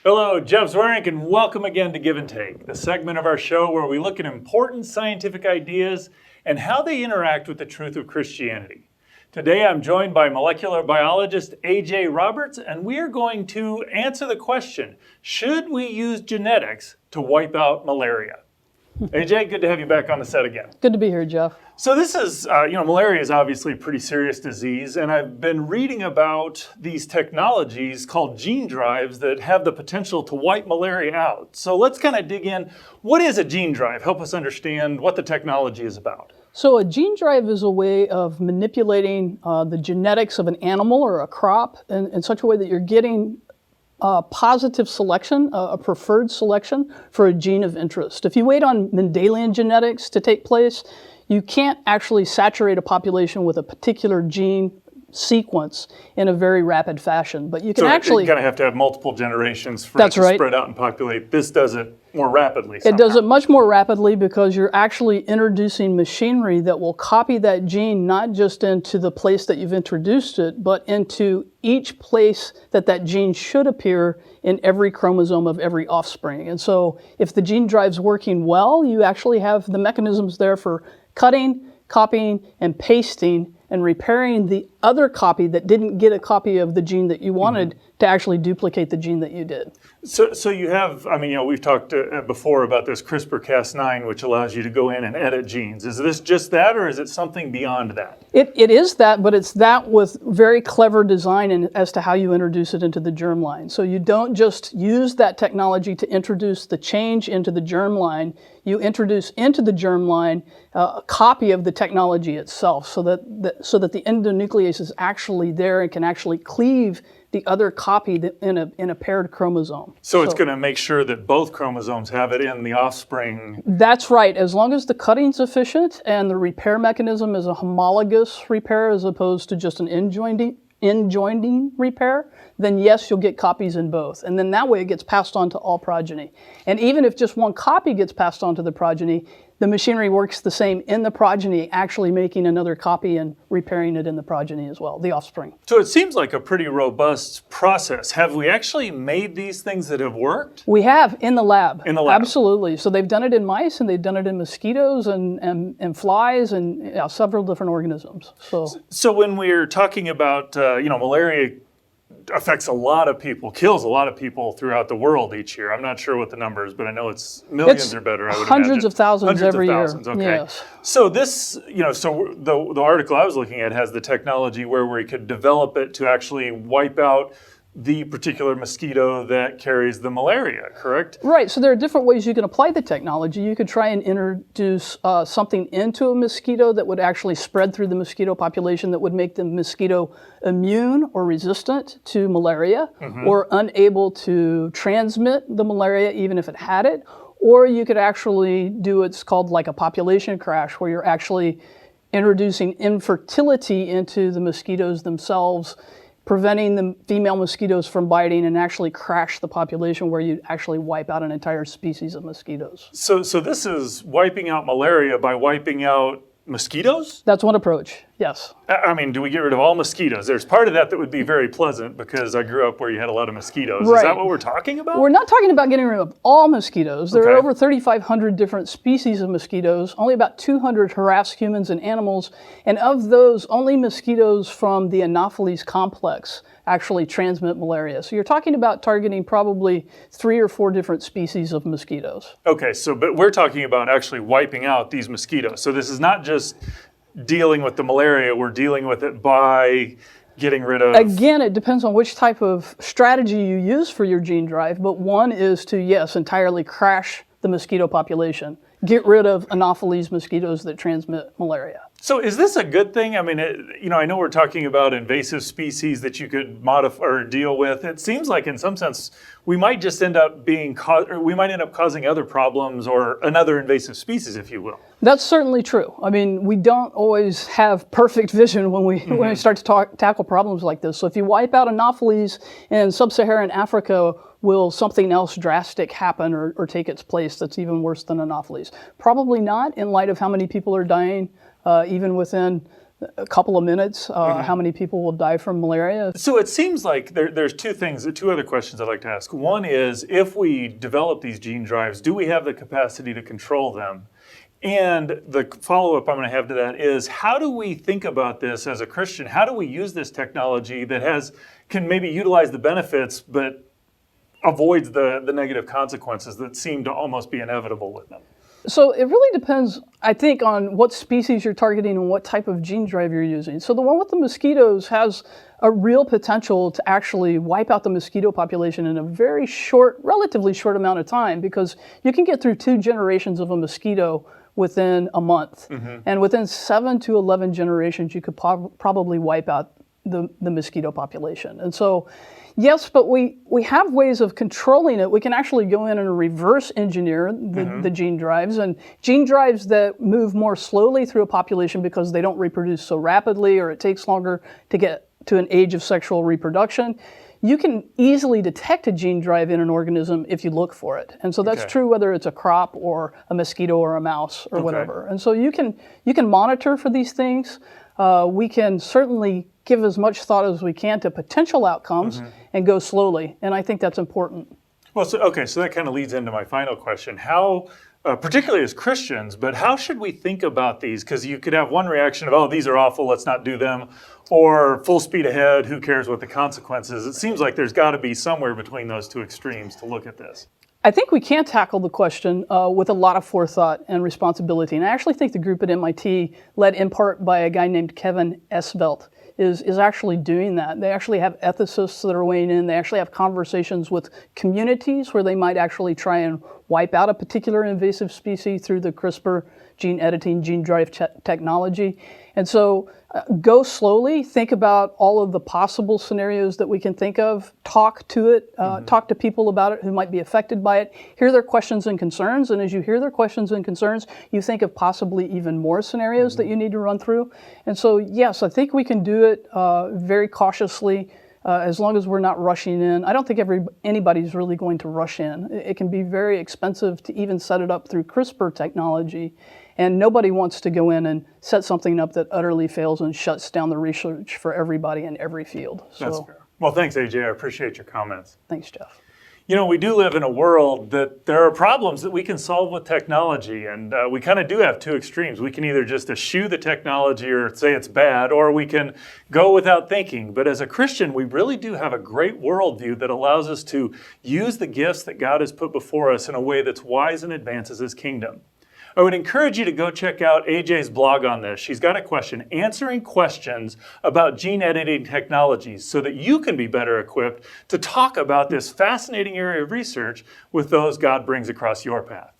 Hello, Jeff Zwerink, and welcome again to Give and Take, the segment of our show where we look at important scientific ideas and how they interact with the truth of Christianity. Today I'm joined by molecular biologist A.J. Roberts, and we are going to answer the question, should we use genetics to wipe out malaria? A.J., good to have you back on the set again. Good to be here, Jeff. So this is, malaria is obviously a pretty serious disease, and I've been reading about these technologies called gene drives that have the potential to wipe malaria out. So let's kind of dig in. What is a gene drive? Help us understand what the technology is about. So a gene drive is a way of manipulating the genetics of an animal or a crop in such a way that you're getting a positive selection, a preferred selection for a gene of interest. If you wait on Mendelian genetics to take place, you can't actually saturate a population with a particular gene sequence in a very rapid fashion. But you can you kind of have to have multiple generations for it to spread out and populate. This does it more rapidly somehow. It does it much more rapidly because you're actually introducing machinery that will copy that gene not just into the place that you've introduced it, but into each place that that gene should appear in every chromosome of every offspring. And so if the gene drive's working well, you actually have the mechanisms there for cutting, copying, and pasting and repairing the other copy that didn't get a copy of the gene that you wanted to actually duplicate the gene that you did. So you have, we've talked before about this CRISPR-Cas9, which allows you to go in and edit genes. Is this just that, or is it something beyond that? It is that, but it's that with very clever design as to how you introduce it into the germline. So you don't just use that technology to introduce the change into the germline. You introduce into the germline a copy of the technology itself so that the endonuclease is actually there and can actually cleave the other copy in a paired chromosome. So it's going to make sure that both chromosomes have it in the offspring. That's right. As long as the cutting's efficient and the repair mechanism is a homologous repair as opposed to just an in-joining repair, then yes, you'll get copies in both. And then that way it gets passed on to all progeny. And even if just one copy gets passed on to the progeny, the machinery works the same in the progeny, actually making another copy and repairing it in the progeny as well, the offspring. So it seems like a pretty robust process. Have we actually made these things that have worked? We have, in the lab. In the lab? Absolutely. So they've done it in mice, and they've done it in mosquitoes and flies and several different organisms. So when we're talking about, malaria affects a lot of people, kills a lot of people throughout the world each year. I'm not sure what the number is, but I know it's millions or better, I would hundreds imagine. Of thousands every year. Okay. Yes. So this, so the article I was looking at has the technology where we could develop it to actually wipe out the particular mosquito that carries the malaria, correct? Right. So there are different ways you can apply the technology. You could try and introduce something into a mosquito that would actually spread through the mosquito population that would make the mosquito immune or resistant to malaria or unable to transmit the malaria even if it had it. Or you could actually do what's called like a population crash, where you're actually introducing infertility into the mosquitoes themselves, preventing the female mosquitoes from biting, and actually crash the population where you actually wipe out an entire species of mosquitoes. So this is wiping out malaria by wiping out mosquitoes? That's one approach, yes. Do we get rid of all mosquitoes? There's part of that would be very pleasant because I grew up where you had a lot of mosquitoes. Right. Is that what we're talking about? We're not talking about getting rid of all mosquitoes. There are over 3,500 different species of mosquitoes. Only about 200 harass humans and animals. And of those, only mosquitoes from the Anopheles complex actually transmit malaria. So you're talking about targeting probably 3 or 4 different species of mosquitoes. Okay, but we're talking about actually wiping out these mosquitoes. So this is not just dealing with the malaria, we're dealing with it by getting rid of... Again, it depends on which type of strategy you use for your gene drive, but one is to, yes, entirely crash the mosquito population. Get rid of Anopheles mosquitoes that transmit malaria. So is this a good thing? I know we're talking about invasive species that you could modify or deal with. It seems like in some sense we might just end up causing other problems or another invasive species, if you will. That's certainly true. We don't always have perfect vision when we start to tackle problems like this. So if you wipe out Anopheles in sub-Saharan Africa, will something else drastic happen or take its place that's even worse than Anopheles? Probably not, in light of how many people are dying, even within a couple of minutes, how many people will die from malaria. So it seems like there's two other questions I'd like to ask. One is, if we develop these gene drives, do we have the capacity to control them? And the follow-up I'm going to have to that is, how do we think about this as a Christian? How do we use this technology that can maybe utilize the benefits, but avoids the negative consequences that seem to almost be inevitable with them? So it really depends, I think, on what species you're targeting and what type of gene drive you're using. So the one with the mosquitoes has a real potential to actually wipe out the mosquito population in a very short, relatively short amount of time, because you can get through 2 generations of a mosquito within a month. And within 7 to 11 generations, you could probably wipe out the mosquito population. And so, yes, but we have ways of controlling it. We can actually go in and reverse engineer the gene drives, and gene drives that move more slowly through a population because they don't reproduce so rapidly, or it takes longer to get to an age of sexual reproduction. You can easily detect a gene drive in an organism if you look for it. And so that's true whether it's a crop or a mosquito or a mouse or whatever. And so you can monitor for these things. We can certainly give as much thought as we can to potential outcomes and go slowly. And I think that's important. Well, so that kind of leads into my final question. How, particularly as Christians, but how should we think about these? Because you could have one reaction of, oh, these are awful, let's not do them, or full speed ahead, who cares what the consequences? It seems like there's got to be somewhere between those two extremes to look at this. I think we can tackle the question with a lot of forethought and responsibility. And I actually think the group at MIT, led in part by a guy named Kevin Esvelt, is actually doing that. They actually have ethicists that are weighing in. They actually have conversations with communities where they might actually try and wipe out a particular invasive species through the CRISPR gene editing, gene drive technology. And so go slowly, think about all of the possible scenarios that we can think of, talk to it, talk to people about it who might be affected by it, hear their questions and concerns, and as you hear their questions and concerns, you think of possibly even more scenarios that you need to run through. And so, yes, I think we can do it very cautiously, as long as we're not rushing in. I don't think anybody's really going to rush in. It can be very expensive to even set it up through CRISPR technology, and nobody wants to go in and set something up that utterly fails and shuts down the research for everybody in every field. That's fair. Well, thanks, AJ. I appreciate your comments. Thanks, Jeff. You know, we do live in a world that there are problems that we can solve with technology, and we kind of do have two extremes. We can either just eschew the technology or say it's bad, or we can go without thinking. But as a Christian, we really do have a great worldview that allows us to use the gifts that God has put before us in a way that's wise and advances His kingdom. I would encourage you to go check out AJ's blog on this. She's got a question, answering questions about gene editing technologies so that you can be better equipped to talk about this fascinating area of research with those God brings across your path.